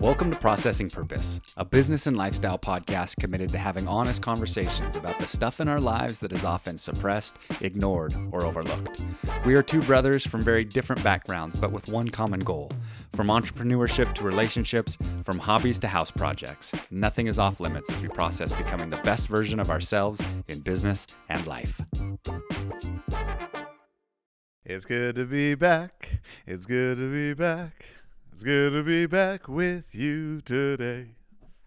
Welcome to Processing Purpose, a business and lifestyle podcast committed to having honest conversations about the stuff in our lives that is often suppressed, ignored, or overlooked. We are two brothers from very different backgrounds, but with one common goal. From entrepreneurship to relationships, from hobbies to house projects, nothing is off limits as we process becoming the best version of ourselves in business and life. It's good to be back. It's good to be back. It's good to be back with you today.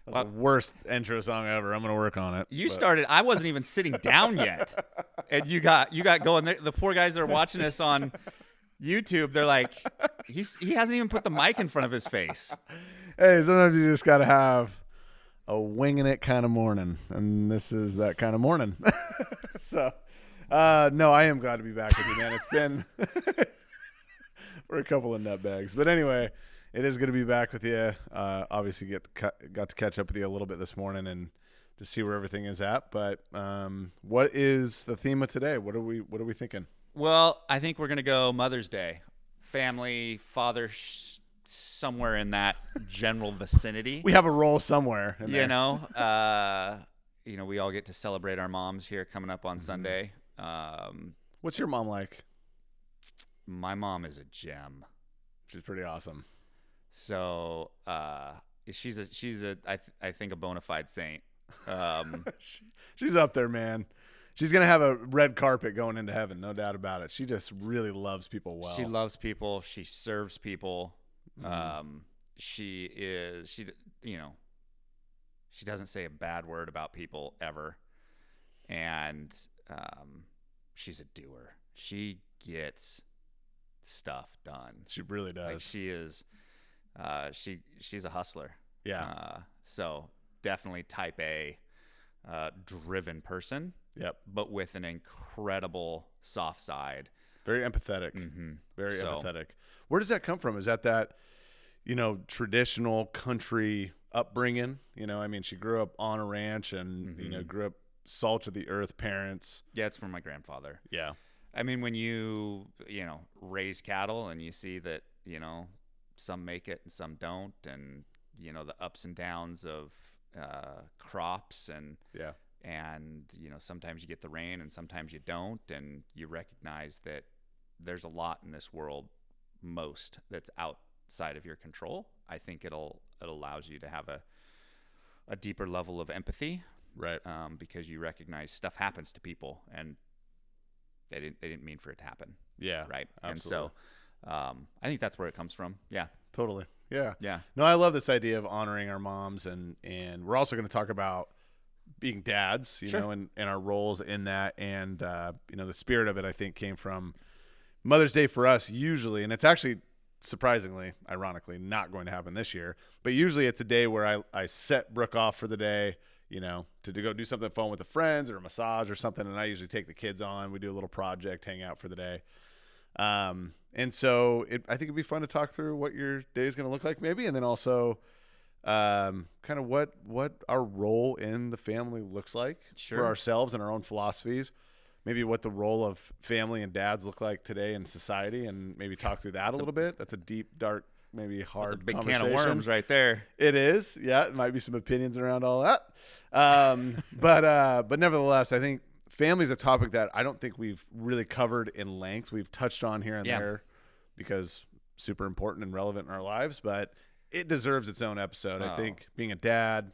That's the worst intro song ever. I'm going to work on it. You started, I wasn't even sitting down yet. And you got going. The poor guys that are watching us on YouTube, they're like, he hasn't even put the mic in front of his face. Hey, sometimes you just got to have a winging it kind of morning. And this is that kind of morning. So, no, I am glad to be back with you, man. It's been, we're a couple of nutbags. But anyway, it is good to be back with you. Obviously, got to catch up with you a little bit this morning and to see where everything is at. But what is the theme of today? What are we thinking? Well, I think we're gonna go Mother's Day, family, father, somewhere in that general vicinity. We have a role somewhere. In there. We all get to celebrate our moms here coming up on Sunday. What's your mom like? My mom is a gem. She's pretty awesome. So she's I think a bona fide saint. She's up there, man. She's gonna have a red carpet going into heaven, no doubt about it. She just really loves people well. She loves people. She serves people. She doesn't say a bad word about people ever, and she's a doer. She gets stuff done. She really does. Like she is. She's a hustler. Yeah. So definitely type A, driven person. Yep. But with an incredible soft side. Very empathetic. Mm-hmm. Very empathetic. Where does that come from? Is that traditional country upbringing? I mean, she grew up on a ranch and, grew up salt of the earth parents. Yeah, it's from my grandfather. Yeah. I mean, when you raise cattle and you see that, some make it and some don't, and the ups and downs of crops and sometimes you get the rain and sometimes you don't, and you recognize that there's a lot in this world that's outside of your control. I think it allows you to have a deeper level of empathy, right? Because you recognize stuff happens to people and they didn't mean for it to happen. Yeah, right. Absolutely. And so I think that's where it comes from. Yeah, totally. Yeah. No, I love this idea of honoring our moms, and we're also going to talk about being dads, Sure. and our roles in that, and the spirit of it, I think, came from Mother's Day for us usually, and it's actually surprisingly, ironically, not going to happen this year, but usually it's a day where I set Brooke off for the day, to go do something fun with the friends or a massage or something, and I usually take the kids on. We do a little project, hang out for the day. And so I think it'd be fun to talk through what your day is going to look like maybe, and then also kind of what our role in the family looks like for ourselves and our own philosophies, maybe what the role of family and dads look like today in society, and maybe talk through that a little bit. That's a deep, dark, maybe hard that's a big conversation. can of worms right there. It is. Yeah. It might be some opinions around all that. But nevertheless, I think family is a topic that I don't think we've really covered in length. We've touched on here and there because super important and relevant in our lives, but it deserves its own episode. I think being a dad,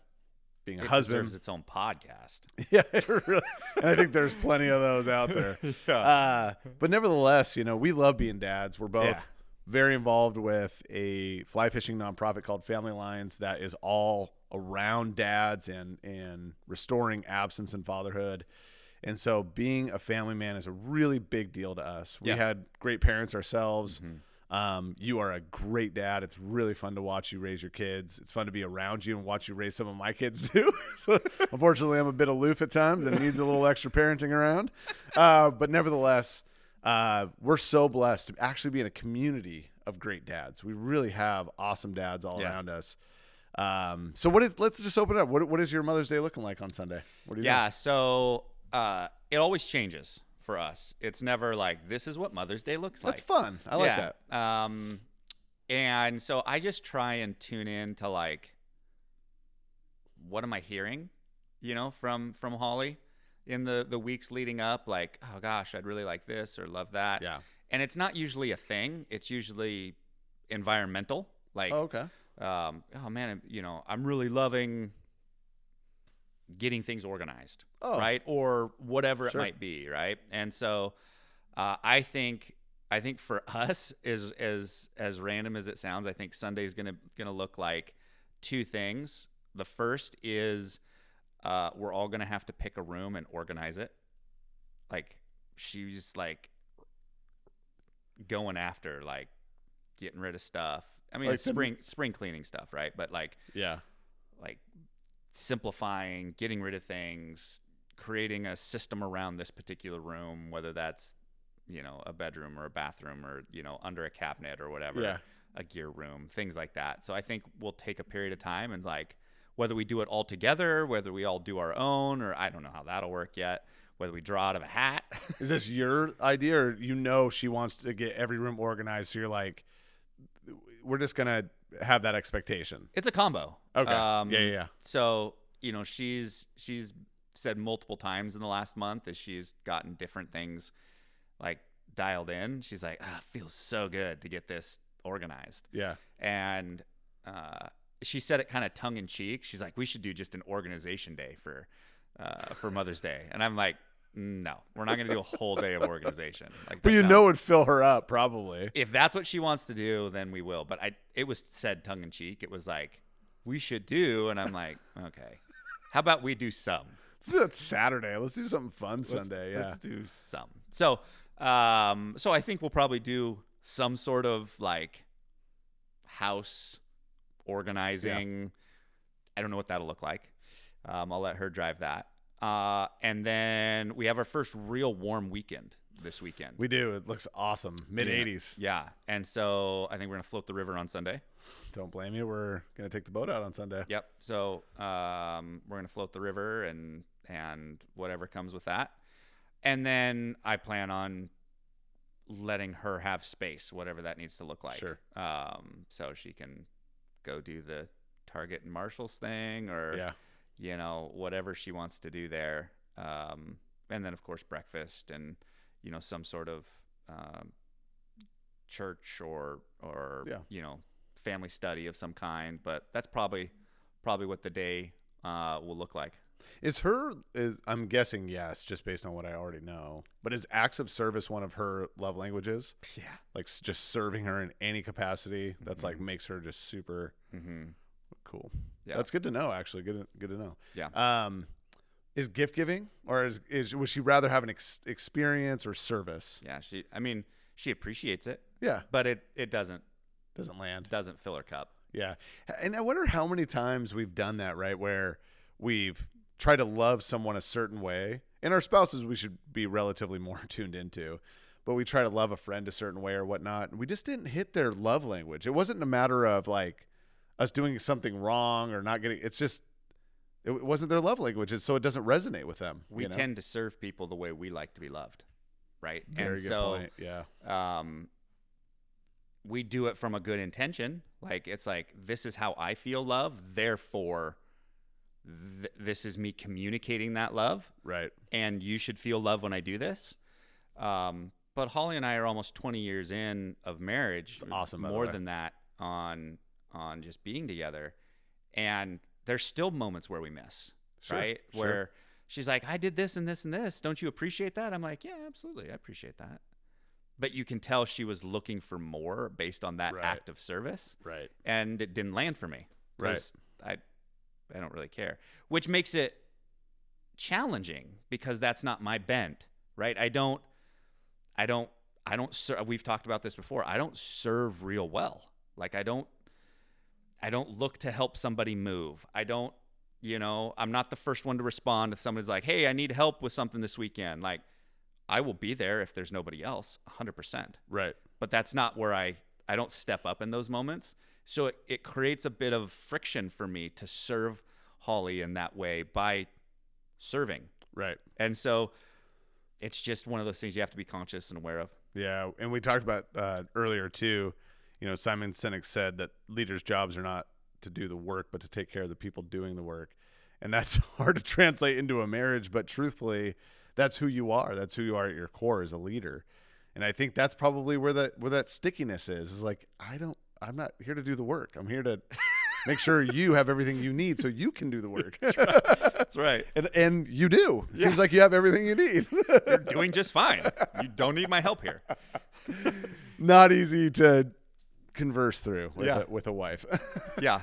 being a husband, deserves its own podcast. Yeah, it really, and I think there's plenty of those out there. But nevertheless, we love being dads. We're both very involved with a fly fishing nonprofit called Family Lines that is all around dads and restoring absence in fatherhood. And so being a family man is a really big deal to us. We had great parents ourselves. You are a great dad. It's really fun to watch you raise your kids. It's fun to be around you and watch you raise some of my kids too. So, unfortunately, I'm a bit aloof at times and needs a little extra parenting around. But nevertheless, we're so blessed to actually be in a community of great dads. We really have awesome dads all around us. So let's just open it up. What is your Mother's Day looking like on Sunday? What do you think? So it always changes for us. It's never like, this is what Mother's Day looks like. That's fun. I like that. And so I just try and tune in to like, what am I hearing, from Holly in the weeks leading up? Like, oh gosh, I'd really like this or love that. Yeah. And it's not usually a thing. It's usually environmental. Like, Oh, okay. Oh man, I'm really loving getting things organized, Oh. right? Or whatever Sure. it might be, right? And so I think for us, as random as it sounds, I think Sunday's gonna look like two things. The first is we're all gonna have to pick a room and organize it. Like she's like going after like getting rid of stuff. I mean, Like it's spring cleaning stuff, right? But like Yeah. simplifying, getting rid of things, creating a system around this particular room, whether that's a bedroom or a bathroom or under a cabinet or whatever. Yeah. A gear room, things like that. So I think we'll take a period of time and like whether we do it all together, whether we all do our own, or I don't know how that'll work yet, whether we draw out of a hat. Is this your idea, or she wants to get every room organized, so you're like, we're just going to have that expectation? It's a combo. Okay. Yeah. So, she's said multiple times in the last month as she's gotten different things like dialed in. She's like, it feels so good to get this organized. Yeah. And she said it kind of tongue in cheek. She's like, we should do just an organization day for Mother's Day. And I'm like, no, we're not going to do a whole day of organization. Like, But it would fill her up probably. If that's what she wants to do, then we will. But it was said tongue in cheek. It was like, we should do. And I'm like, okay, how about we do some? It's Saturday. Let's do something fun Sunday. Yeah. Let's do some. So I think we'll probably do some sort of like house organizing. Yeah. I don't know what that'll look like. I'll let her drive that. And then we have our first real warm weekend this weekend. We do. It looks awesome. Mid-80s. Yeah. And so I think we're going to float the river on Sunday. Don't blame you. We're going to take the boat out on Sunday. Yep. So we're going to float the river and whatever comes with that. And then I plan on letting her have space, whatever that needs to look like. Sure. So she can go do the Target and Marshalls thing or, whatever she wants to do there. And then, of course, breakfast and, some sort of church or family study of some kind. But that's probably what the day will look like. I'm guessing yes, just based on what I already know. But is acts of service one of her love languages? Yeah. Like just serving her in any capacity. That's like makes her just super cool. Yeah. That's good to know, actually. Good to know. Yeah. Is gift giving, or would she rather have an experience or service? Yeah. She appreciates it. Yeah. But it doesn't land. Doesn't fill her cup. Yeah. And I wonder how many times we've done that, right? Where we've tried to love someone a certain way, and our spouses we should be relatively more tuned into, but we try to love a friend a certain way or whatnot, and we just didn't hit their love language. It wasn't a matter of like us doing something wrong or not getting. It's just it wasn't their love language, so it doesn't resonate with them. We tend to serve people the way we like to be loved, right? Very good point. Yeah. We do it from a good intention. Like it's like, this is how I feel love, therefore this is me communicating that love. Right. And you should feel love when I do this. But Holly and I are almost 20 years in of marriage. It's awesome. More than that on just being together. And there's still moments where we miss, right? Sure. Where she's like, I did this and this and this. Don't you appreciate that? I'm like, yeah, absolutely. I appreciate that. But you can tell she was looking for more based on that act of service. Right. And it didn't land for me. Right. I don't really care, which makes it challenging because that's not my bent, right? We've talked about this before. I don't serve real well. Like I don't look to help somebody move. I'm not the first one to respond if somebody's like, hey, I need help with something this weekend. Like I will be there if there's nobody else 100%. Right. But that's not where I don't step up in those moments. So it creates a bit of friction for me to serve Holly in that way by serving. Right. And so it's just one of those things you have to be conscious and aware of. Yeah. And we talked about earlier too, Simon Sinek said that leaders' jobs are not to do the work, but to take care of the people doing the work. And that's hard to translate into a marriage, but truthfully, that's who you are. That's who you are at your core as a leader. And I think that's probably where that stickiness is like, I'm not here to do the work. I'm here to make sure you have everything you need so you can do the work. That's right. And you do. It seems like you have everything you need. You're doing just fine. You don't need my help here. Not easy to converse through with a wife. Yeah.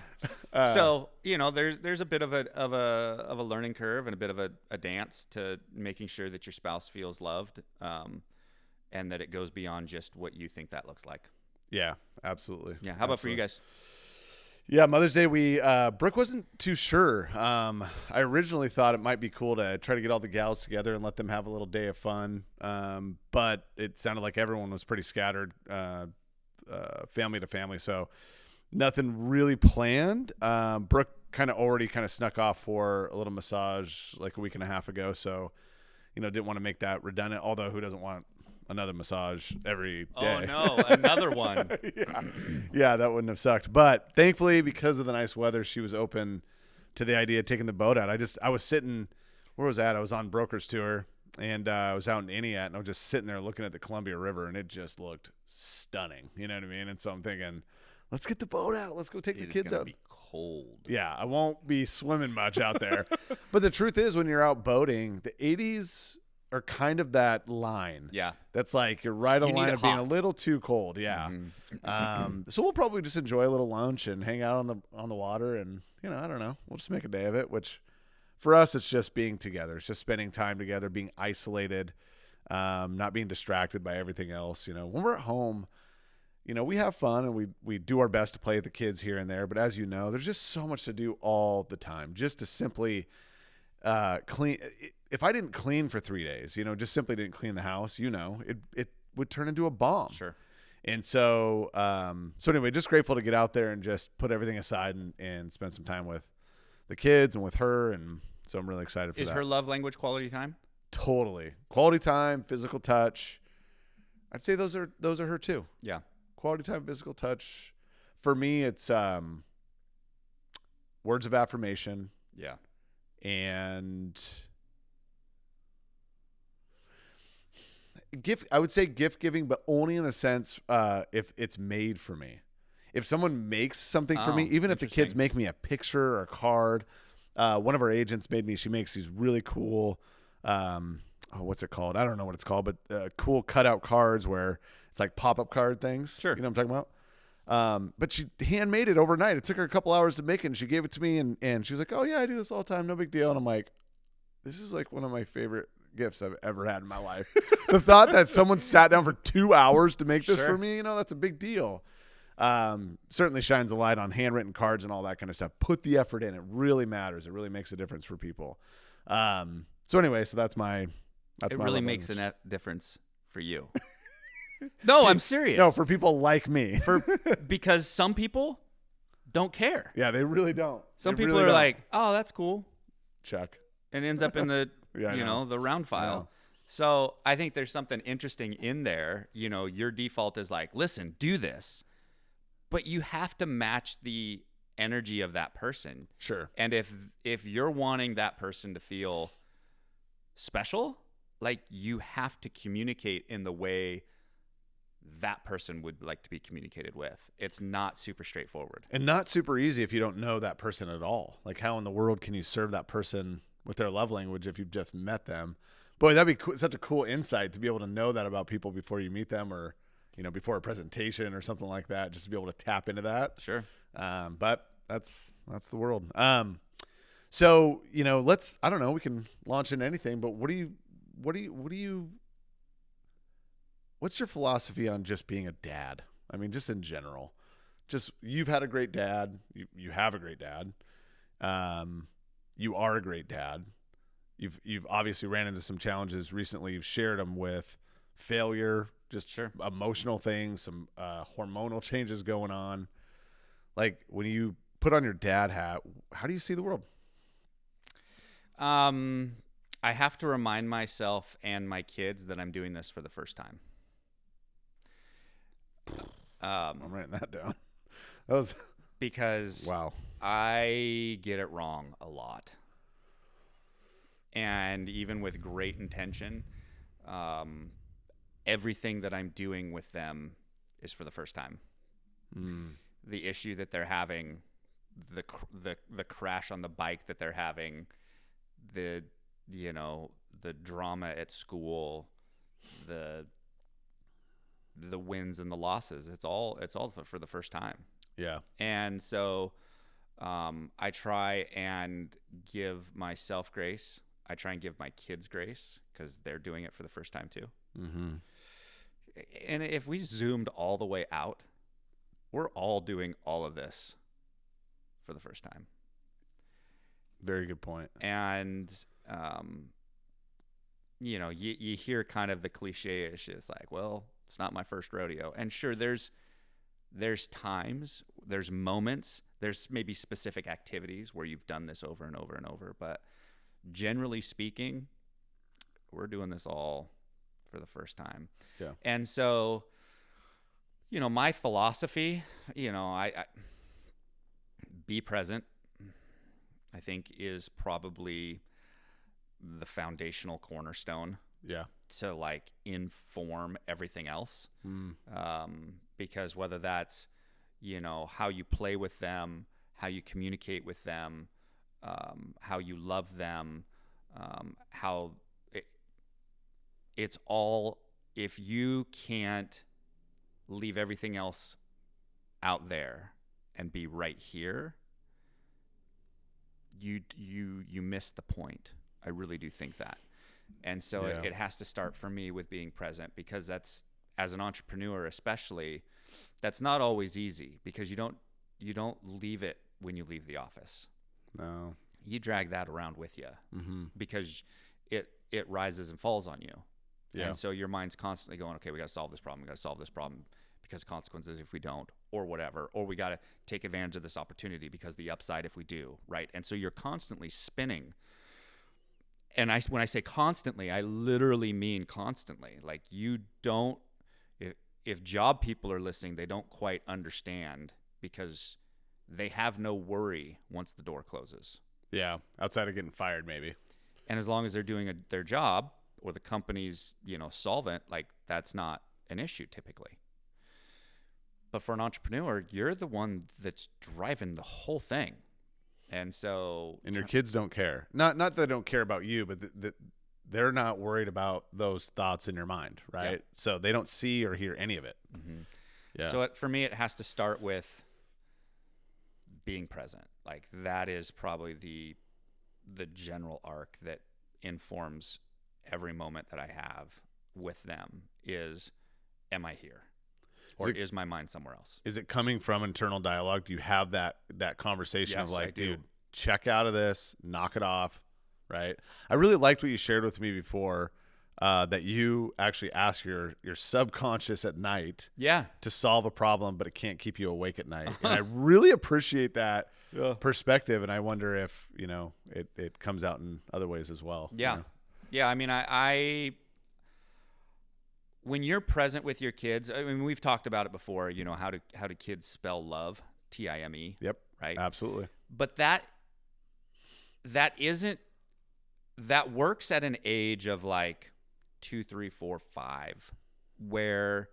So, there's a bit of a learning curve and a bit of a dance to making sure that your spouse feels loved, and that it goes beyond just what you think that looks like. Yeah, absolutely. Yeah. How about for you guys? Yeah, Mother's Day, Brooke wasn't too sure. I originally thought it might be cool to try to get all the gals together and let them have a little day of fun. But it sounded like everyone was pretty scattered, family to family. So nothing really planned. Brooke already snuck off for a little massage like a week and a half ago. So, didn't want to make that redundant, although who doesn't want another massage every day? Oh no, another one. Yeah, that wouldn't have sucked. But thankfully, because of the nice weather, she was open to the idea of taking the boat out. I was sitting, where was that? I was on broker's tour, and I was out in Entiat, and I was just sitting there looking at the Columbia River, and it just looked stunning. You know what I mean? And so I'm thinking, let's get the boat out. Let's go take the kids out. Be cold. Yeah, I won't be swimming much out there. But the truth is, when you're out boating, the 80s are kind of that line. Yeah. That's like you're right on the line of being a little too cold. Yeah. Mm-hmm. So we'll probably just enjoy a little lunch and hang out on the water, and I don't know. We'll just make a day of it, which for us it's just being together. It's just spending time together, being isolated, not being distracted by everything else. When we're at home, we have fun and we do our best to play with the kids here and there, but as you know, there's just so much to do all the time just to simply clean. If I didn't clean for 3 days, just simply didn't clean the house, it would turn into a bomb. Sure. And so anyway, just grateful to get out there and just put everything aside and spend some time with the kids and with her. And so I'm really excited for that. Is her love language quality time? Totally. Quality time, physical touch. I'd say those are her too. Yeah. Quality time, physical touch. For me, it's words of affirmation. Yeah. And I would say gift giving, but only in the sense if it's made for me. If someone makes something for me, even if the kids make me a picture or a card. One of our agents she makes these really cool, what's it called? I don't know what it's called, but cool cutout cards where it's like pop-up card things. Sure. You know what I'm talking about? But she handmade it overnight. It took her a couple hours to make it, and she gave it to me, and she was like, oh yeah, I do this all the time. No big deal. And I'm like, this is like one of my favorite gifts I've ever had in my life. The thought that someone sat down for 2 hours to make this for me, that's a big deal. Certainly shines a light on handwritten cards and all that kind of stuff. Put the effort in. It really matters. It really makes a difference for people. So anyway, that's my it really makes a difference for you. No, I'm serious. No, for people like me. Because some people don't care. Yeah, they really don't. Some people are like, oh, that's cool. Check. And ends up in the the round file. So I think there's something interesting in there. Your default is like, listen, do this. But you have to match the energy of that person. Sure. And if you're wanting that person to feel special, like you have to communicate in the way that person would like to be communicated with. It's not super straightforward. And not super easy if you don't know that person at all. Like how in the world can you serve that person with their love language if you've just met them? Boy, that'd be such a cool insight to be able to know that about people before you meet them, or before a presentation or something like that, just to be able to tap into that. Sure. But that's the world. So, I don't know, we can launch into anything, but what's your philosophy on just being a dad? I mean, just in general, you've had a great dad. You have a great dad. You are a great dad. You've obviously ran into some challenges recently. You've shared them with failure, just emotional things, some hormonal changes going on. Like when you put on your dad hat, how do you see the world? I have to remind myself and my kids that I'm doing this for the first time. I'm writing that down. That was because wow. I get it wrong a lot. And even with great intention, everything that I'm doing with them is for the first time. The issue that they're having, the crash on the bike that they're having, the drama at school, the wins and the losses, it's all for the first time. Yeah. And so I try and give myself grace. I try and give my kids grace because they're doing it for the first time too. Mm-hmm. And if we zoomed all the way out, we're all doing all of this for the first time. Very good point. And, you hear kind of the cliche-ish. It's like, well, it's not my first rodeo. And sure, there's times, there's moments, there's maybe specific activities where you've done this over and over and over. But generally speaking, we're doing this all for the first time. Yeah. And so, my philosophy, I be present, I think, is probably the foundational cornerstone. Yeah. To like inform everything else. Because whether that's, how you play with them, how you communicate with them, how you love them, it's all, if you can't leave everything else out there and be right here, you miss the point. I really do think that. And so it has to start for me with being present, because that's, as an entrepreneur especially, that's not always easy, because you don't leave it when you leave the office. No. You drag that around with you, because it rises and falls on you. Yeah. And so your mind's constantly going, okay, we got to solve this problem. We got to solve this problem because consequences if we don't, or whatever, or we got to take advantage of this opportunity because the upside if we do, right? And so you're constantly spinning. And when I say constantly, I literally mean constantly. Like, you don't, if job people are listening, they don't quite understand, because they have no worry once the door closes. Yeah, outside of getting fired maybe. And as long as they're doing their job, or the company's, solvent, like, that's not an issue typically. But for an entrepreneur, you're the one that's driving the whole thing. And so, and your kids don't care. Not that they don't care about you, but they're not worried about those thoughts in your mind, right? Yeah. So they don't see or hear any of it. Mm-hmm. Yeah. So for me, it has to start with being present. Like, that is probably the general arc that informs every moment that I have with them is, am I here? Or is my mind somewhere else? Is it coming from internal dialogue? Do you have that conversation of like, dude, check out of this, knock it off, right? I really liked what you shared with me before, that you actually ask your subconscious at night to solve a problem, but it can't keep you awake at night. And I really appreciate that perspective, and I wonder if, it comes out in other ways as well. Yeah. Yeah, I mean, when you're present with your kids, I mean, we've talked about it before, how do kids spell love? Time. Yep. Right. Absolutely. But that works at an age of like 2, 3, 4, 5, where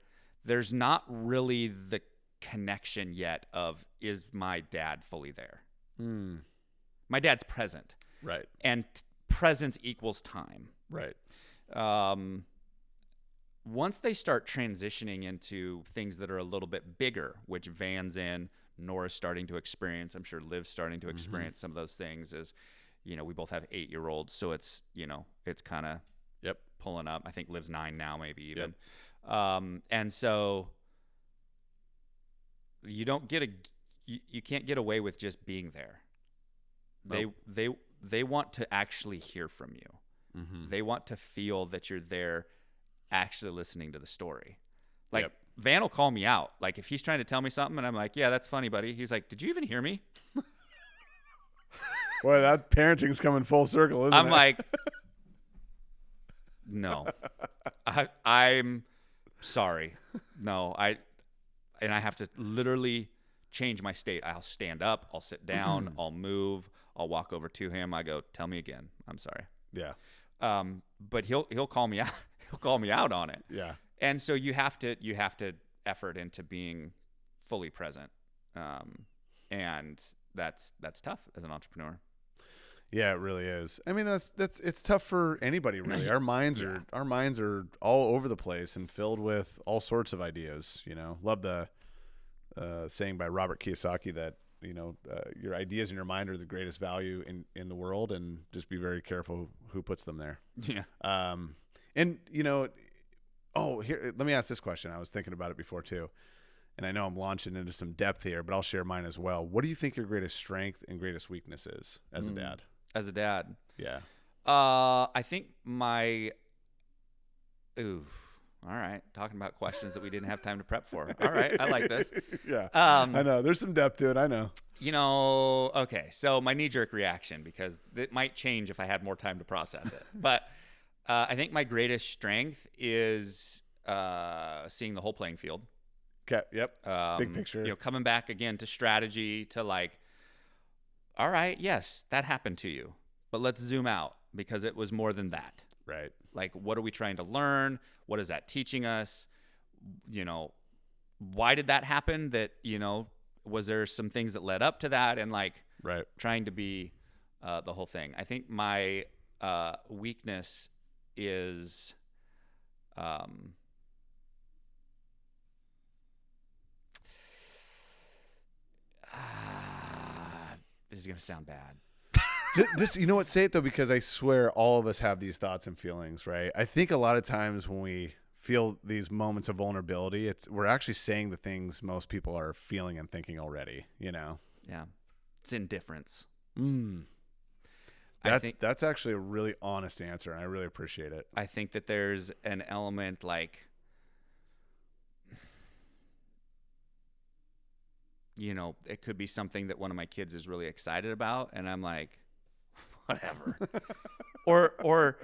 there's not really the connection yet of, is my dad fully there? My dad's present. Right. And presence equals time. Right. Once they start transitioning into things that are a little bit bigger, which Van's in, Nora's starting to experience, I'm sure Liv's starting to experience some of those things, is, we both have 8-year-olds, so it's, it's kind of pulling up. I think Liv's 9 now, maybe even. Yep. And so you can't get away with just being there. Nope. They want to actually hear from you. They want to feel that you're there actually listening to the story. Like, Van will call me out. Like, if he's trying to tell me something and I'm like, yeah, that's funny, buddy. He's like, did you even hear me? Boy, that parenting's coming full circle, isn't it? I'm like, no. I'm sorry. No, and I have to literally change my state. I'll stand up, I'll sit down, I'll move, I'll walk over to him. I go, tell me again. I'm sorry. Yeah. But he'll call me out. He'll call me out on it. Yeah. And so you have to effort into being fully present. And that's tough as an entrepreneur. Yeah, it really is. I mean, it's tough for anybody really. Our minds are all over the place and filled with all sorts of ideas. Love the saying by Robert Kiyosaki that your ideas in your mind are the greatest value in the world, and just be very careful who puts them there. Yeah. And here, let me ask this question. I was thinking about it before too, and I know I'm launching into some depth here, but I'll share mine as well. What do you think your greatest strength and greatest weakness is as a dad? As a dad? Yeah. I think all right. Talking about questions that we didn't have time to prep for. All right. I like this. Yeah. I know. There's some depth to it. I know. Okay. So my knee-jerk reaction, because it might change if I had more time to process it. But I think my greatest strength is seeing the whole playing field. Okay. Yep. Big picture. Coming back again to strategy, to all right, yes, that happened to you, but let's zoom out, because it was more than that. Right. What are we trying to learn? What is that teaching us? Why did that happen? That, was there some things that led up to that? And right. Trying to be the whole thing. I think my weakness is this is going to sound bad. Just you know what? Say it though, because I swear all of us have these thoughts and feelings, right? I think a lot of times when we feel these moments of vulnerability, we're actually saying the things most people are feeling and thinking already. Yeah, it's indifference. That's actually a really honest answer, and I really appreciate it. I think that there's an element it could be something that one of my kids is really excited about, and I'm like, whatever. or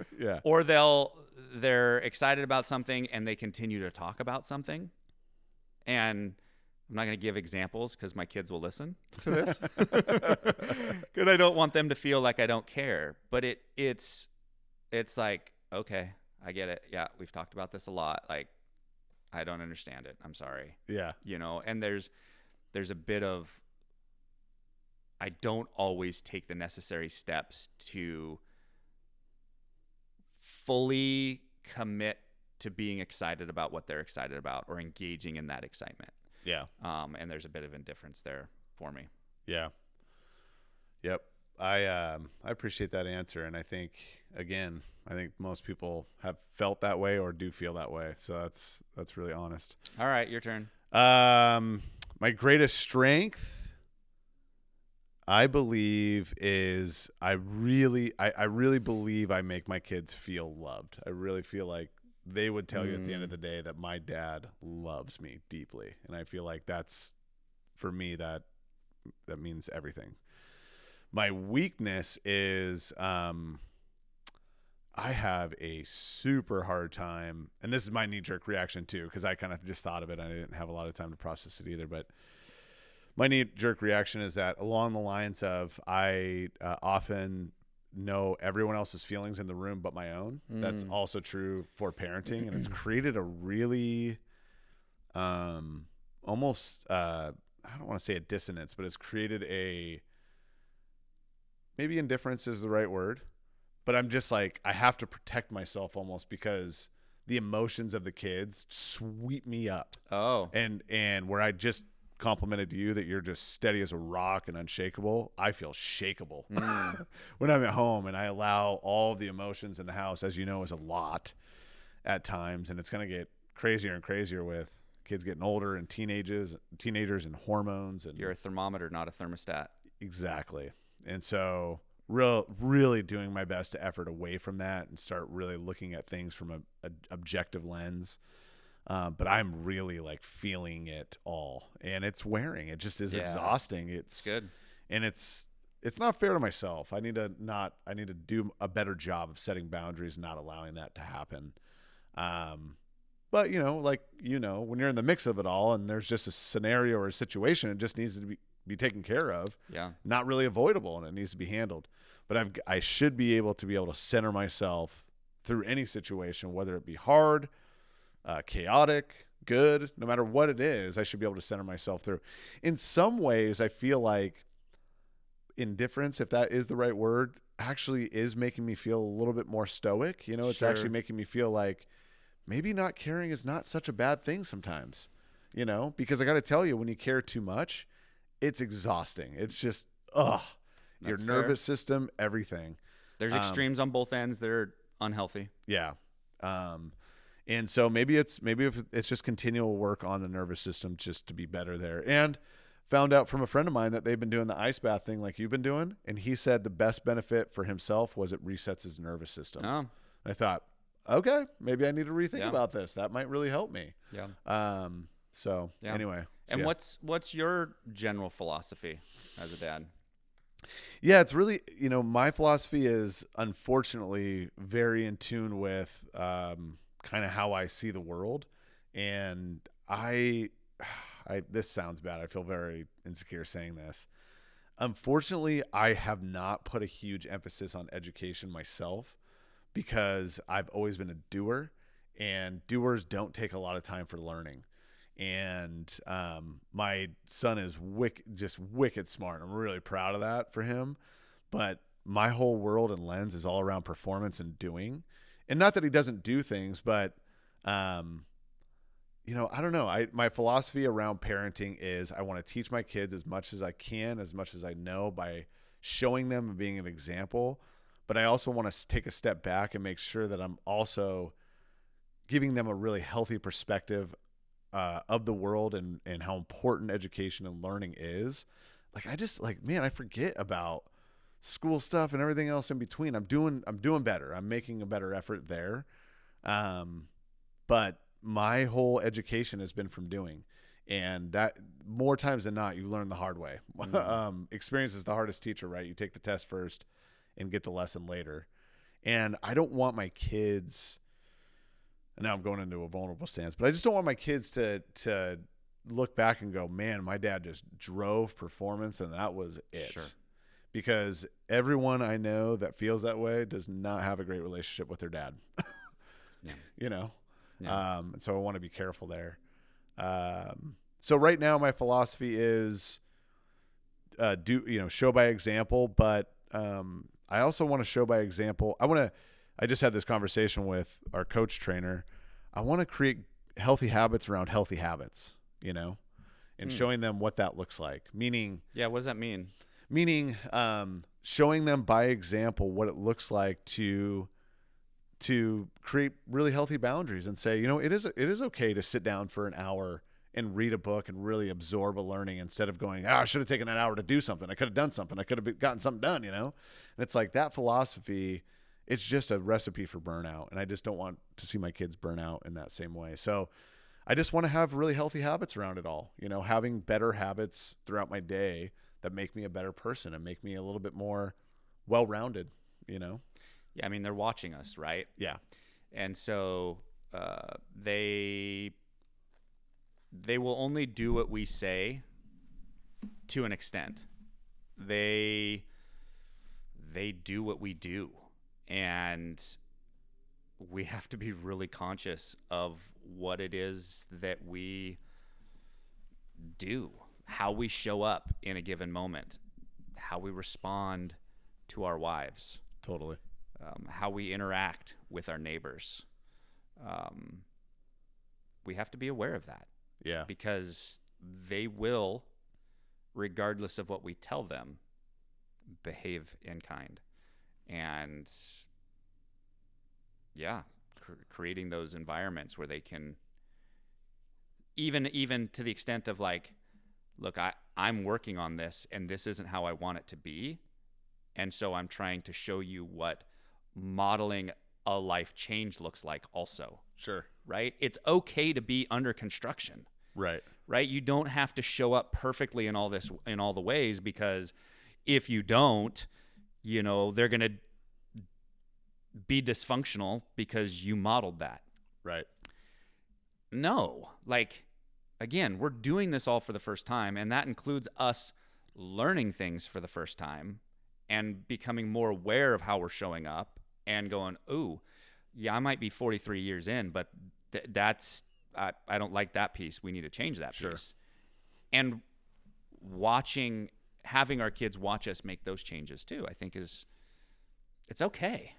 they're excited about something and they continue to talk about something, and I'm not going to give examples because my kids will listen to this, because I don't want them to feel like I don't care. But it's like, okay, I get it. Yeah, we've talked about this a lot. I don't understand it. I'm sorry. Yeah. And there's a bit of, I don't always take the necessary steps to fully commit to being excited about what they're excited about, or engaging in that excitement. Yeah. And there's a bit of indifference there for me. Yeah. Yep. I appreciate that answer. And I think most people have felt that way or do feel that way. So that's really honest. All right. Your turn. My greatest strength, I believe, is I really believe I make my kids feel loved. I really feel like they would tell you at the end of the day that my dad loves me deeply. And I feel like that's, for me, that means everything. My weakness is I have a super hard time, and this is my knee-jerk reaction too, because I kind of just thought of it and I didn't have a lot of time to process it either, but my knee-jerk reaction is that along the lines of I often know everyone else's feelings in the room but my own. That's also true for parenting, and it's created a really almost I don't want to say a dissonance, but it's created maybe indifference is the right word, but I'm just I have to protect myself almost, because the emotions of the kids sweep me up. Oh. And where I just complimented to you that you're just steady as a rock and unshakable, I feel shakeable when I'm at home, and I allow all of the emotions in the house, as you know, is a lot at times, and it's going to get crazier and crazier with kids getting older and teenagers and hormones. And you're a thermometer, not a thermostat. Exactly. And so really doing my best to effort away from that and start really looking at things from a objective lens. But I'm really feeling it all, and it's wearing. It just is exhausting. It's good. And it's not fair to myself. I need to do a better job of setting boundaries and not allowing that to happen. But, when you're in the mix of it all and there's just a scenario or a situation, it just needs to be taken care of. Yeah. Not really avoidable, and it needs to be handled. But I should be able to center myself through any situation, whether it be hard, chaotic, good, no matter what it is, I should be able to center myself through. In some ways, I feel like indifference, if that is the right word, actually is making me feel a little bit more stoic. It's Sure. actually making me feel like maybe not caring is not such a bad thing sometimes, because I got to tell you, when you care too much, it's exhausting. It's just, your nervous system, everything. There's extremes on both ends that are unhealthy. Yeah. And so maybe if it's just continual work on the nervous system just to be better there. And found out from a friend of mine that they've been doing the ice bath thing like you've been doing. And he said the best benefit for himself was it resets his nervous system. Oh. I thought, okay, maybe I need to rethink about this. That might really help me. Yeah. Anyway. And what's your general philosophy as a dad? Yeah, it's really, my philosophy is unfortunately very in tune with kind of how I see the world. And this sounds bad. I feel very insecure saying this. Unfortunately, I have not put a huge emphasis on education myself because I've always been a doer, and doers don't take a lot of time for learning. And my son is just wicked smart. I'm really proud of that for him. But my whole world and lens is all around performance and doing. And not that he doesn't do things, but I don't know. My philosophy around parenting is I want to teach my kids as much as I can, as much as I know, by showing them and being an example. But I also want to take a step back and make sure that I'm also giving them a really healthy perspective of the world and how important education and learning is. I forget about school stuff and everything else in between. I'm doing better. I'm making a better effort there. But my whole education has been from doing, and that more times than not, you learn the hard way. Mm-hmm. Experience is the hardest teacher, right? You take the test first and get the lesson later. And I don't want my kids, and now I'm going into a vulnerable stance, but I just don't want my kids to look back and go, man, my dad just drove performance and that was it. Sure. Because everyone I know that feels that way does not have a great relationship with their dad. Yeah. Yeah. And so I want to be careful there. So right now my philosophy is show by example, but I also want to show by example. I just had this conversation with our coach trainer. I want to create healthy habits around healthy habits, and showing them what that looks like. Meaning, yeah, what does that mean? Meaning, showing them by example what it looks like to create really healthy boundaries and say, it is okay to sit down for an hour and read a book and really absorb a learning instead of going, I should have taken that hour to do something. I could have done something. I could have gotten something done, And it's like that philosophy, it's just a recipe for burnout. And I just don't want to see my kids burn out in that same way. So I just want to have really healthy habits around it all, having better habits throughout my day that make me a better person and make me a little bit more well-rounded, Yeah, I mean, they're watching us, right? Yeah. And so they will only do what we say to an extent. They do what we do. And we have to be really conscious of what it is that we do, how we show up in a given moment, how we respond to our wives. Totally. How we interact with our neighbors. We have to be aware of that. Yeah. Because they will, regardless of what we tell them, behave in kind. And creating those environments where they can, even to the extent of like, look, I'm working on this and this isn't how I want it to be. And so I'm trying to show you what modeling a life change looks like also. Sure. Right? It's okay to be under construction. Right. Right? You don't have to show up perfectly in all the ways, because if you don't, they're going to be dysfunctional because you modeled that. Right. No. Like, again, we're doing this all for the first time, and that includes us learning things for the first time and becoming more aware of how we're showing up and going, ooh, yeah, I might be 43 years in, but that's I don't like that piece. We need to change that piece. And having our kids watch us make those changes too, I think it's okay.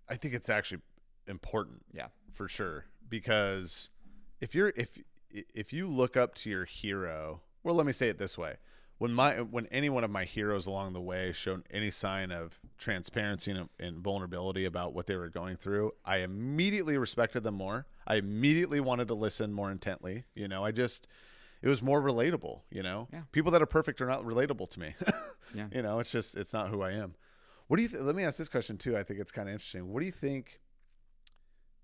I think it's actually important. Yeah, for sure. Because if you look up to your hero, well, let me say it this way. When any one of my heroes along the way showed any sign of transparency and vulnerability about what they were going through, I immediately respected them more. I immediately wanted to listen more intently. It was more relatable. Yeah. People that are perfect are not relatable to me. Yeah. It's not who I am. What do you let me ask this question too. I think it's kind of interesting. What do you think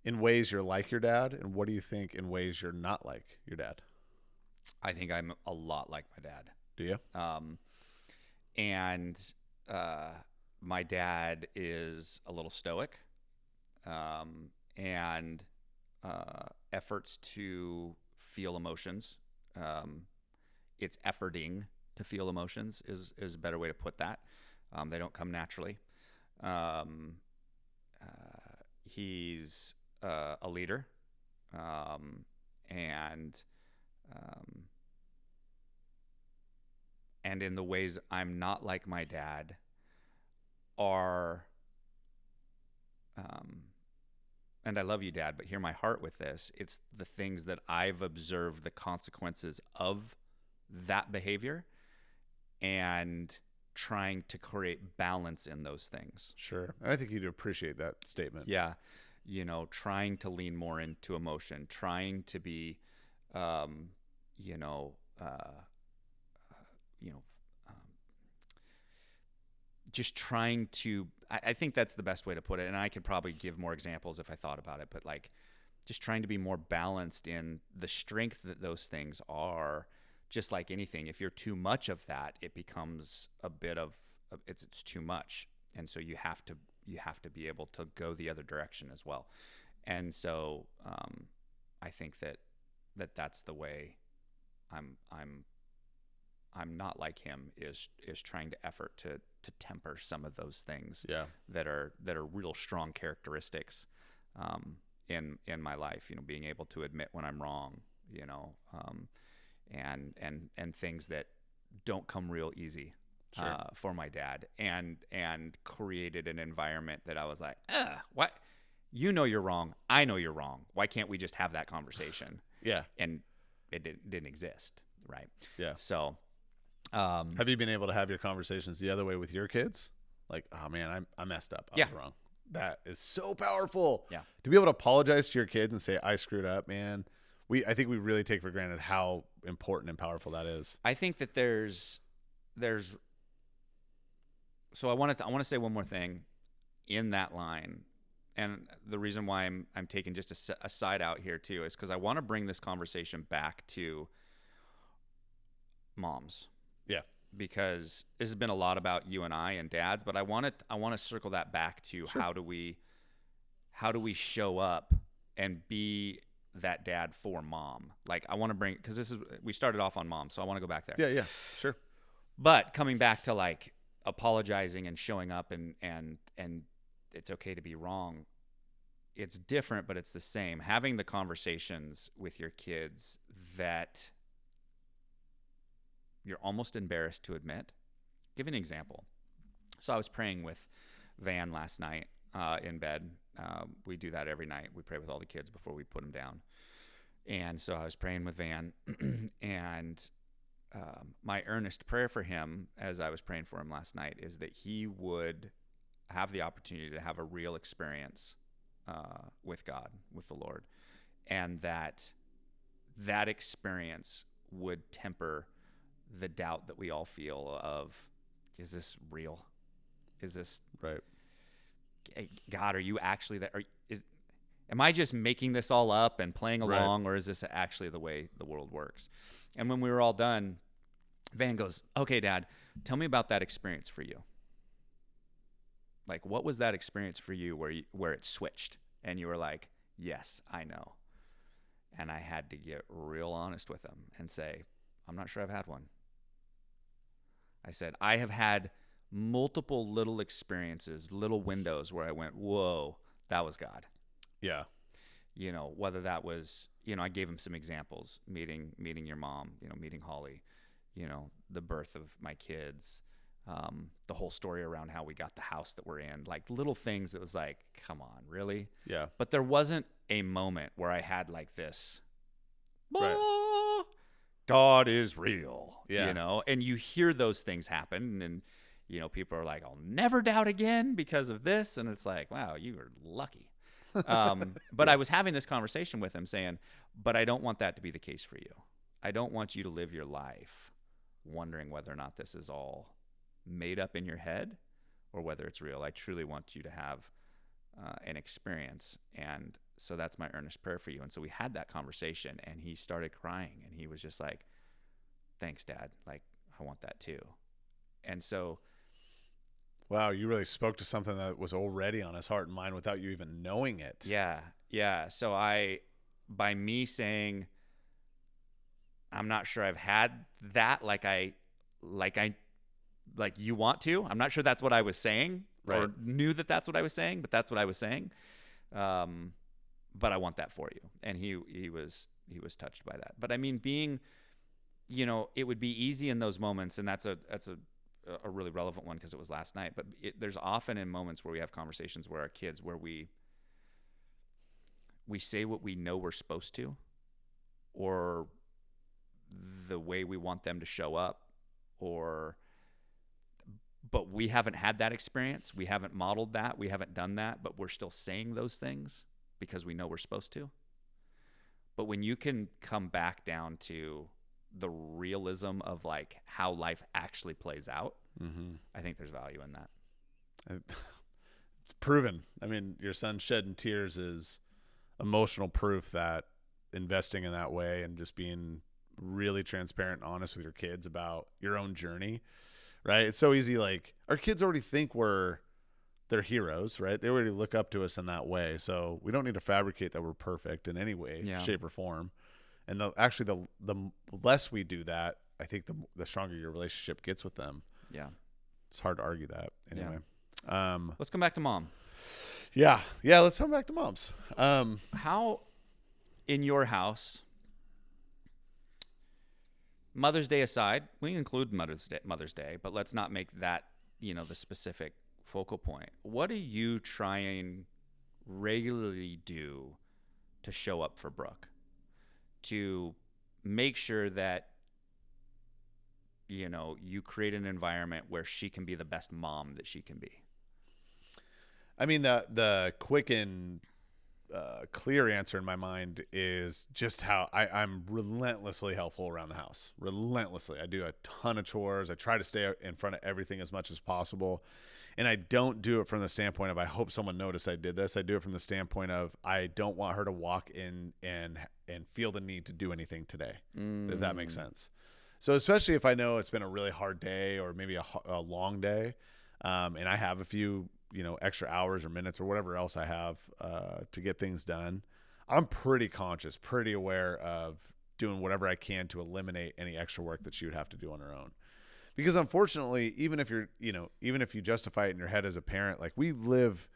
in ways you're like your dad, and what do you think in ways you're not like your dad? I think I'm a lot like my dad. Do you? My dad is a little stoic, and efforts to feel emotions. It's efforting to feel emotions is a better way to put that. They don't come naturally. He's a leader, and in the ways I'm not like my dad are, and I love you, Dad, but hear my heart with this. It's the things that I've observed the consequences of that behavior and trying to create balance in those things. Sure. I think you'd appreciate that statement. Yeah. Trying to lean more into emotion, trying to be, just trying to, I think that's the best way to put it. And I could probably give more examples if I thought about it, but like just trying to be more balanced in the strength that those things are. Just like anything, if you're too much of that, it becomes a bit of, it's too much. And so you have to be able to go the other direction as well. And so I think that's the way I'm not like him, is trying to effort to temper some of those things that are real strong characteristics in my life, being able to admit when I'm wrong, and things that don't come real easy. Sure. For my dad, and created an environment that I was like, what? You're wrong. I know you're wrong. Why can't we just have that conversation? Yeah. And it didn't exist, right? Yeah. So, have you been able to have your conversations the other way with your kids? Like, oh man, I messed up. I was wrong. That is so powerful. Yeah. To be able to apologize to your kids and say, I screwed up, man. I think we really take for granted how important and powerful that is. I think that there's. So I want to say one more thing in that line, and the reason why I'm taking just a side out here too is because I want to bring this conversation back to moms. Yeah. Because this has been a lot about you and I and dads, but I want to circle that back to how do we show up and be that dad for mom? Like I want to bring, because we started off on mom, so I want to go back there. Yeah, sure. But coming back to like apologizing and showing up and it's okay to be wrong. It's different, but it's the same. Having the conversations with your kids that you're almost embarrassed to admit. Give an example. So I was praying with Van last night in bed. We do that every night. We pray with all the kids before we put them down. And so I was praying with Van and my earnest prayer for him as I was praying for him last night is that he would have the opportunity to have a real experience with God, with the Lord, and that experience would temper the doubt that we all feel of, is this real? Is this right? God, are you actually there? Am I just making this all up and playing along, or is this actually the way the world works? And when we were all done, Van goes, okay, Dad, tell me about that experience for you. Like, what was that experience for you where it switched and you were like, yes, I know. And I had to get real honest with him and say, I'm not sure I've had one. I said, I have had multiple little experiences, little windows where I went, whoa, that was God. Yeah. You know, whether that was, you know, I gave him some examples, meeting your mom, you know, meeting Holly, you know, the birth of my kids, the whole story around how we got the house that we're in, like little things that was like, come on, really? Yeah. But there wasn't a moment where I had like this, Right. God is real, Yeah. you know, and you hear those things happen, and, you know, people are like, I'll never doubt again because of this. And it's like, wow, you were lucky. But I was having this conversation with him saying, but I don't want that to be the case for you. I don't want you to live your life wondering whether or not this is all made up in your head or whether it's real. I truly want you to have an experience. And so that's my earnest prayer for you. And so we had that conversation, and he started crying, and he was just like, thanks, Dad. Like, I want that too. And so, wow, you really spoke to something that was already on his heart and mind without you even knowing it. Yeah. So by me saying, I'm not sure I've had that like you want to, I'm not sure that's what I was saying, right, or knew that that's what I was saying, but that's what I was saying. But I want that for you. And he was touched by that. But I mean, being, you know, it would be easy in those moments, and that's a really relevant one because it was last night. But there's often in moments where we have conversations where our kids, where we say what we know we're supposed to, or the way we want them to show up, but we haven't had that experience. We haven't modeled that. We haven't done that, but we're still saying those things because we know we're supposed to. But when you can come back down to the realism of like how life actually plays out, I think there's value in that. It's proven. I mean, your son shedding tears is emotional proof that investing in that way and just being really transparent and honest with your kids about your own journey, right? It's so easy. Like, our kids already think they're heroes, right? They already look up to us in that way. So we don't need to fabricate that we're perfect in any way, shape, or form. And the less we do that, I think the stronger your relationship gets with them. Yeah. It's hard to argue that anyway. Yeah. Let's come back to mom. Yeah. Let's come back to moms. How in your house, Mother's Day aside, we include Mother's Day, but let's not make that, you know, the specific focal point. What do you try and regularly do to show up for Brooke, to make sure that, you know, you create an environment where she can be the best mom that she can be? I mean, the quick and clear answer in my mind is just how I'm relentlessly helpful around the house. Relentlessly. I do a ton of chores. I try to stay in front of everything as much as possible. And I don't do it from the standpoint of I hope someone noticed I did this. I do it from the standpoint of I don't want her to walk in and feel the need to do anything today, if that makes sense. So especially if I know it's been a really hard day or maybe a long day, and I have a few, you know, extra hours or minutes or whatever else I have to get things done, I'm pretty conscious, pretty aware of doing whatever I can to eliminate any extra work that she would have to do on her own. Because unfortunately, even if you justify it in your head as a parent, like we live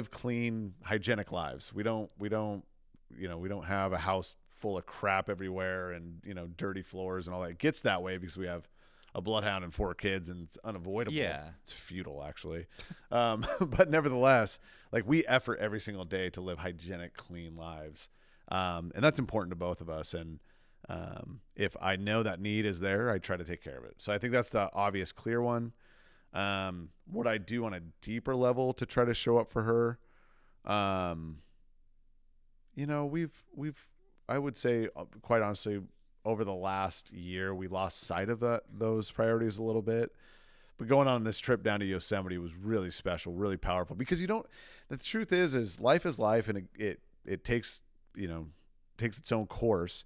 clean, hygienic lives. We don't have a house full of crap everywhere and, you know, dirty floors and all that. It gets that way because we have a bloodhound and 4 kids, and it's unavoidable. Yeah. It's futile, actually. But nevertheless, like, we effort every single day to live hygienic, clean lives. And that's important to both of us. And if I know that need is there, I try to take care of it. So I think that's the obvious, clear one. What I do on a deeper level to try to show up for her, you know, I would say, quite honestly, over the last year, we lost sight of those priorities a little bit. But going on this trip down to Yosemite was really special, really powerful, because the truth is life is life, and it takes its own course.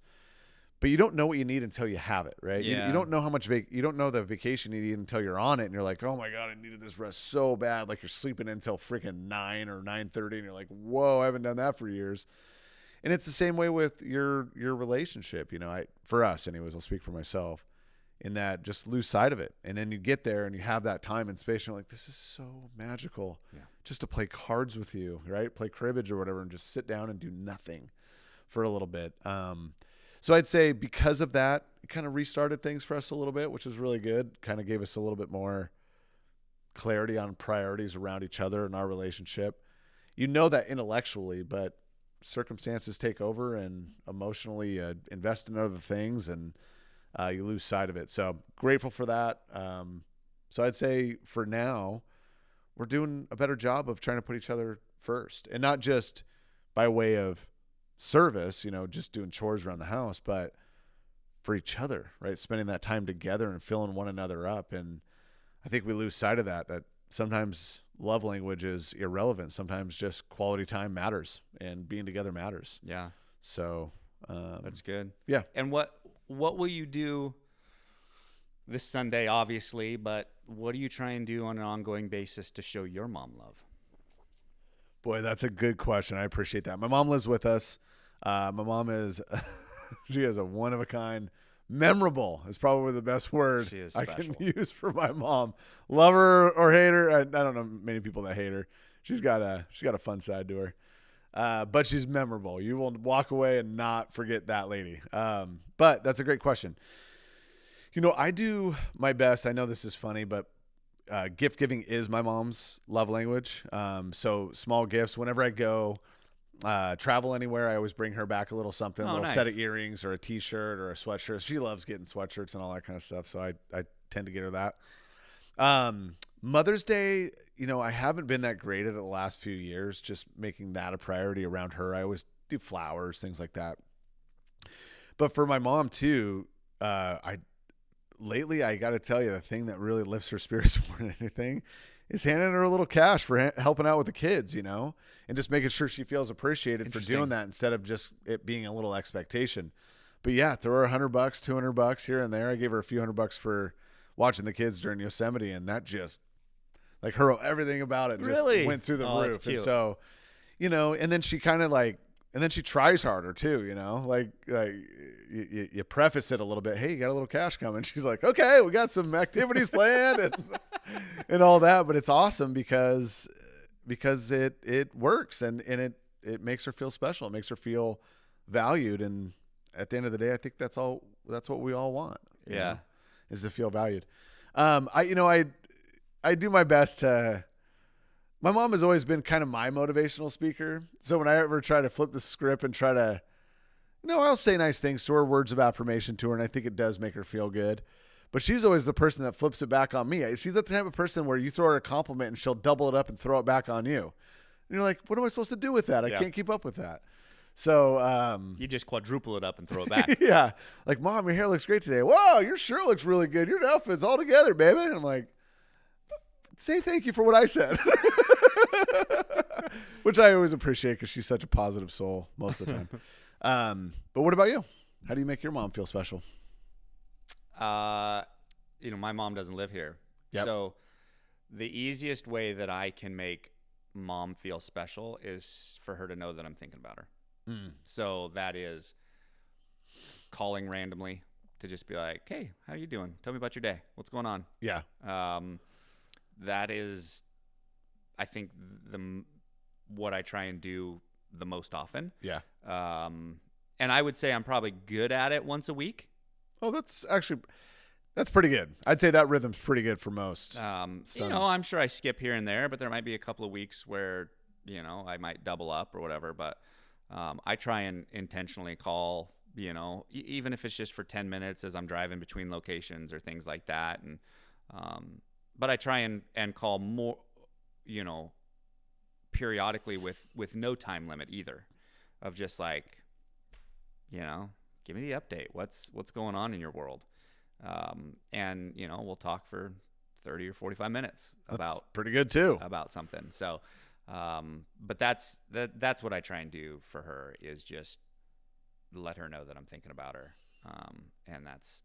But you don't know what you need until you have it, right? Yeah. You don't know how much you don't know the vacation you need until you're on it, and you're like, oh my God, I needed this rest so bad. Like, you're sleeping until freaking 9 or 9:30, and you're like, whoa, I haven't done that for years. And it's the same way with your relationship. For us anyways, I'll speak for myself, in that just lose sight of it. And then you get there and you have that time and space. And you're like, this is so magical just to play cards with you, right? Play cribbage or whatever and just sit down and do nothing for a little bit. So I'd say because of that, it kind of restarted things for us a little bit, which was really good. Kind of gave us a little bit more clarity on priorities around each other and our relationship. That intellectually, but circumstances take over and emotionally invest in other things, and you lose sight of it. So grateful for that. So I'd say for now, we're doing a better job of trying to put each other first, and not just by way of service, just doing chores around the house, but for each other, right? Spending that time together and filling one another up. And I think we lose sight of that sometimes love language is irrelevant. Sometimes just quality time matters and being together matters. Yeah. So that's good. Yeah. And what will you do this Sunday, obviously, but what do you try and do on an ongoing basis to show your mom love? Boy, that's a good question. I appreciate that. My mom lives with us. My mom is, she is a one-of-a-kind. Memorable is probably the best word I can use for my mom. Love her or hate her. I don't know many people that hate her. She's got a fun side to her. But she's memorable. You will walk away and not forget that lady. But that's a great question. I do my best. I know this is funny, but gift giving is my mom's love language. So small gifts. Whenever I go travel anywhere, I always bring her back a little something, a little set of earrings or a t-shirt or a sweatshirt. She loves getting sweatshirts and all that kind of stuff. So I tend to get her that. Mother's Day, I haven't been that great at it the last few years, just making that a priority around her. I always do flowers, things like that. But for my mom too, lately, I got to tell you, the thing that really lifts her spirits more than anything is handing her a little cash for helping out with the kids, and just making sure she feels appreciated for doing that instead of just it being a little expectation. But yeah, throw her $100, $200 here and there. I gave her a few $100 for watching the kids during Yosemite, and that just everything about it just went through the roof. And so, and then she kind of and then she tries harder too, you preface it a little bit. Hey, you got a little cash coming. She's like, okay, we got some activities planned and all that. But it's awesome because it works and it makes her feel special. It makes her feel valued. And at the end of the day, I think that's what we all want. Is to feel valued. I do my best to. My mom has always been kind of my motivational speaker. So when I ever try to flip the script and try to, I'll say nice things to her, words of affirmation to her, and I think it does make her feel good. But she's always the person that flips it back on me. She's the type of person where you throw her a compliment and she'll double it up and throw it back on you. And you're like, what am I supposed to do with that? I can't keep up with that. So you just quadruple it up and throw it back. Yeah. Like, Mom, your hair looks great today. Wow, your shirt looks really good. Your outfit's all together, baby. And I'm like, say thank you for what I said. Which I always appreciate because she's such a positive soul most of the time. But what about you? How do you make your mom feel special? My mom doesn't live here. Yep. So the easiest way that I can make mom feel special is for her to know that I'm thinking about her. So that is calling randomly to just be like, hey, how you doing? Tell me about your day. What's going on? Yeah. That is, I think, what I try and do the most often. Yeah. And I would say I'm probably good at it once a week. Oh, that's pretty good. I'd say that rhythm's pretty good for most. I'm sure I skip here and there, but there might be a couple of weeks where, I might double up or whatever. But I try and intentionally call, even if it's just for 10 minutes as I'm driving between locations or things like that. And but I try and call more, periodically with no time limit either, of just like, give me the update. What's going on in your world? And we'll talk for 30 or 45 minutes. That's pretty good too. About something. So, but that's what I try and do for her, is just let her know that I'm thinking about her. And that's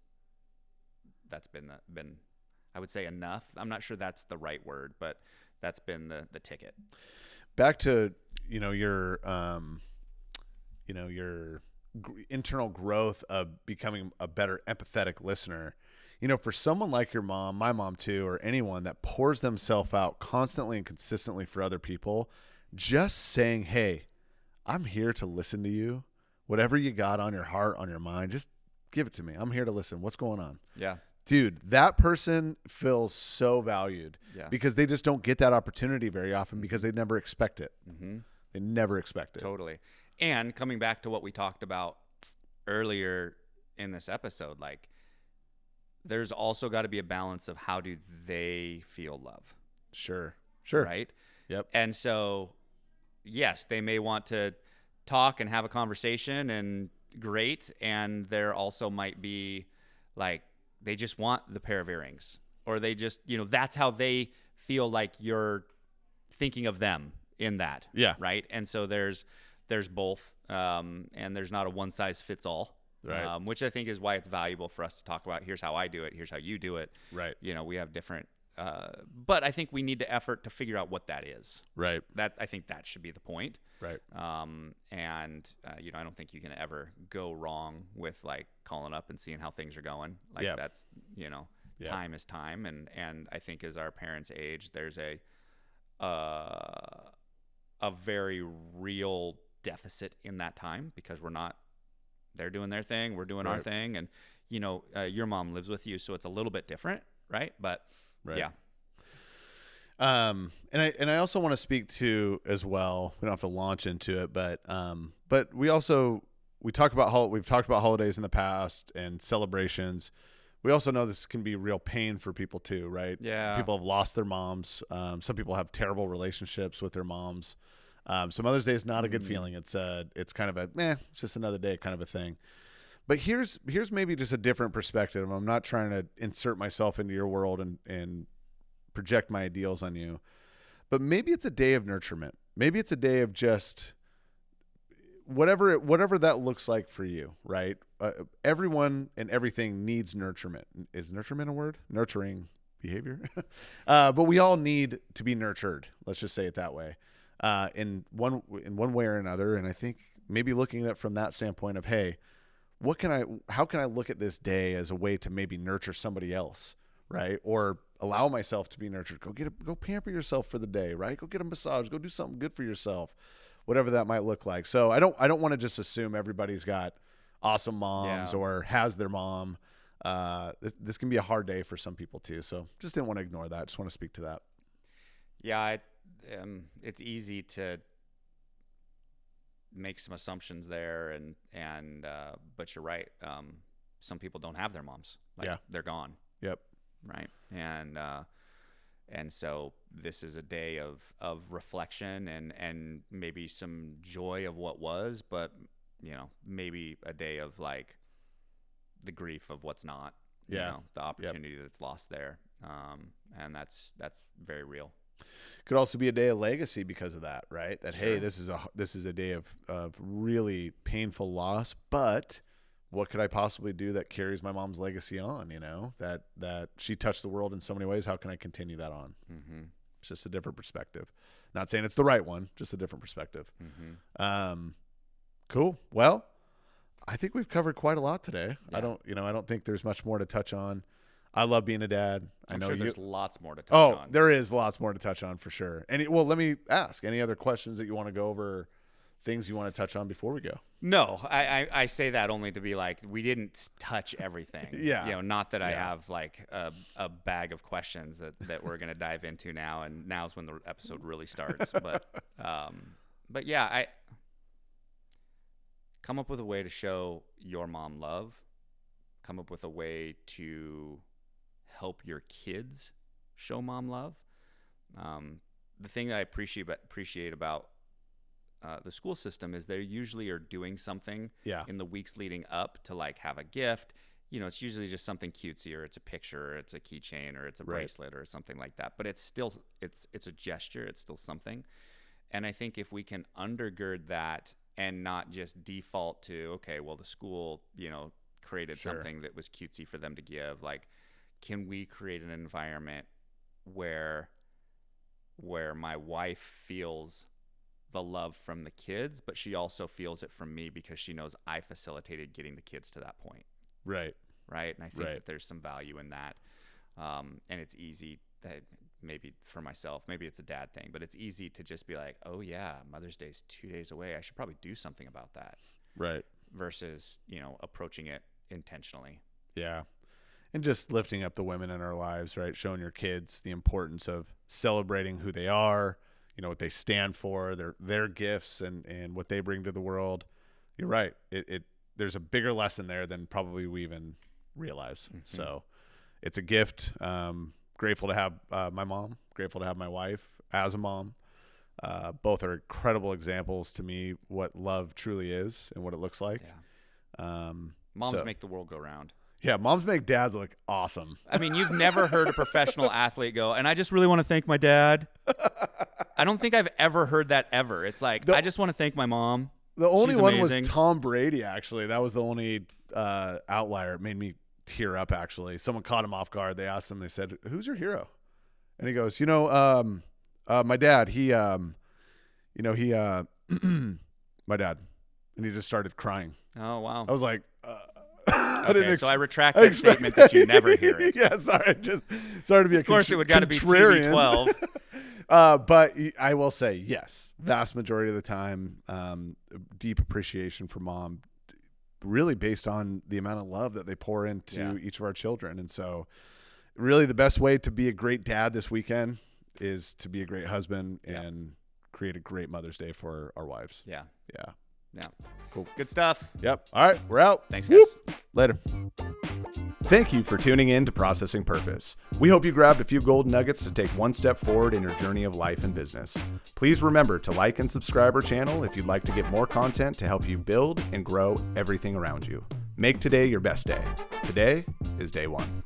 been I would say enough. I'm not sure that's the right word, but that's been the ticket. Back to, your your internal growth of becoming a better empathetic listener. For someone like your mom, my mom too, or anyone that pours themselves out constantly and consistently for other people, just saying, hey, I'm here to listen to you. Whatever you got on your heart, on your mind, just give it to me. I'm here to listen. What's going on? Yeah. Dude, that person feels so valued because they just don't get that opportunity very often because they never expect it. Mm-hmm. They never expect it. Totally. And coming back to what we talked about earlier in this episode, like there's also got to be a balance of how do they feel love. Sure. Right? Yep. And so, yes, they may want to talk and have a conversation and great. And there also might be like, they just want the pair of earrings, or they just, that's how they feel like you're thinking of them in that. Yeah. Right. And so there's both, and there's not a one size fits all, right. Which I think is why it's valuable for us to talk about. Here's how I do it. Here's how you do it. Right. We have different, but I think we need to effort to figure out what that is. Right. I think that should be the point. Right. I don't think you can ever go wrong with like calling up and seeing how things are going. Like that's, time is time. And I think as our parents age, there's a very real deficit in that time because they're doing their thing. We're doing our thing. And, your mom lives with you, so it's a little bit different. Right. But yeah. And I also want to speak to as well, we don't have to launch into it, but we've talked about holidays in the past and celebrations. We also know this can be real pain for people too, right? Yeah. People have lost their moms. Some people have terrible relationships with their moms. So Mother's Day is not a good feeling. It's kind of it's just another day kind of a thing. But here's maybe just a different perspective. I'm not trying to insert myself into your world and project my ideals on you, but maybe it's a day of nurturement. Maybe it's a day of just whatever that looks like for you, right? Everyone and everything needs nurturement. Is nurturement a word? Nurturing behavior. But we all need to be nurtured. Let's just say it that way. In one way or another. And I think maybe looking at it from that standpoint of, hey, how can I look at this day as a way to maybe nurture somebody else, right? Or allow myself to be nurtured. Go pamper yourself for the day, right? Go get a massage, go do something good for yourself, whatever that might look like. So I don't want to just assume everybody's got awesome moms or has their mom. This can be a hard day for some people too. So just didn't want to ignore that. Just want to speak to that. Yeah. It's easy to make some assumptions there and but you're right. Some people don't have their moms. They're gone. Yep. Right. And so this is a day of reflection and maybe some joy of what was, but maybe a day of like the grief of what's not, the opportunity that's lost there. And that's very real. Could also be a day of legacy because of that, right? That, hey, this is a day of really painful loss, but what could I possibly do that carries my mom's legacy on, that she touched the world in so many ways. How can I continue that on? Mm-hmm. It's just a different perspective. Not saying it's the right one, just a different perspective. Mm-hmm. Cool. Well, I think we've covered quite a lot today. Yeah. I don't think there's much more to touch on. I love being a dad. I'm sure there's lots more to touch on. Oh, there is lots more to touch on for sure. Let me ask, any other questions that you want to go over, things you want to touch on before we go? No, I say that only to be like, we didn't touch everything. Yeah. Not that I have like a bag of questions that we're going to dive into now. And now's when the episode really starts. But yeah, I come up with a way to show your mom love, come up with a way to help your kids show mom love. The thing that I appreciate about the school system is they usually are doing something in the weeks leading up to like have a gift. It's usually just something cutesy, or it's a picture, or it's a keychain, or it's a bracelet or something like that. But it's still, it's a gesture. It's still something. And I think if we can undergird that and not just default to, okay, well, the school, created something that was cutesy for them to give, like, can we create an environment where my wife feels the love from the kids, but she also feels it from me because she knows I facilitated getting the kids to that point. Right. Right. And I think that there's some value in that. And it's easy that maybe for myself, maybe it's a dad thing, but it's easy to just be like, oh yeah, Mother's Day's 2 days away. I should probably do something about that. Right. Versus, approaching it intentionally. Yeah. And just lifting up the women in our lives, right? Showing your kids the importance of celebrating who they are, what they stand for, their gifts and what they bring to the world. You're right. There's a bigger lesson there than probably we even realize. Mm-hmm. So it's a gift. Grateful to have my mom, grateful to have my wife as a mom. Both are incredible examples to me what love truly is and what it looks like. Yeah. Moms make the world go round. Yeah, moms make dads look awesome. I mean, you've never heard a professional athlete go, and I just really want to thank my dad. I don't think I've ever heard that ever. It's like, I just want to thank my mom. The only one was Tom Brady, actually. That was the only outlier. It made me tear up, actually. Someone caught him off guard. They asked him, they said, who's your hero? And he goes, my dad, my dad. And he just started crying. Oh, wow. I was like, okay, so I retract that statement that you never hear it. Yeah, sorry to be a Of course, it would got to be TB12. But I will say, yes, vast majority of the time, deep appreciation for mom, really based on the amount of love that they pour into each of our children. And so really the best way to be a great dad this weekend is to be a great husband and create a great Mother's Day for our wives. Yeah. Yeah. Yeah. Cool. Good stuff. Yep. All right. We're out. Thanks, guys. Whoop. Later. Thank you for tuning in to Processing Purpose. We hope you grabbed a few gold nuggets to take one step forward in your journey of life and business. Please remember to like and subscribe our channel if you'd like to get more content to help you build and grow everything around you. Make today your best day. Today is day one.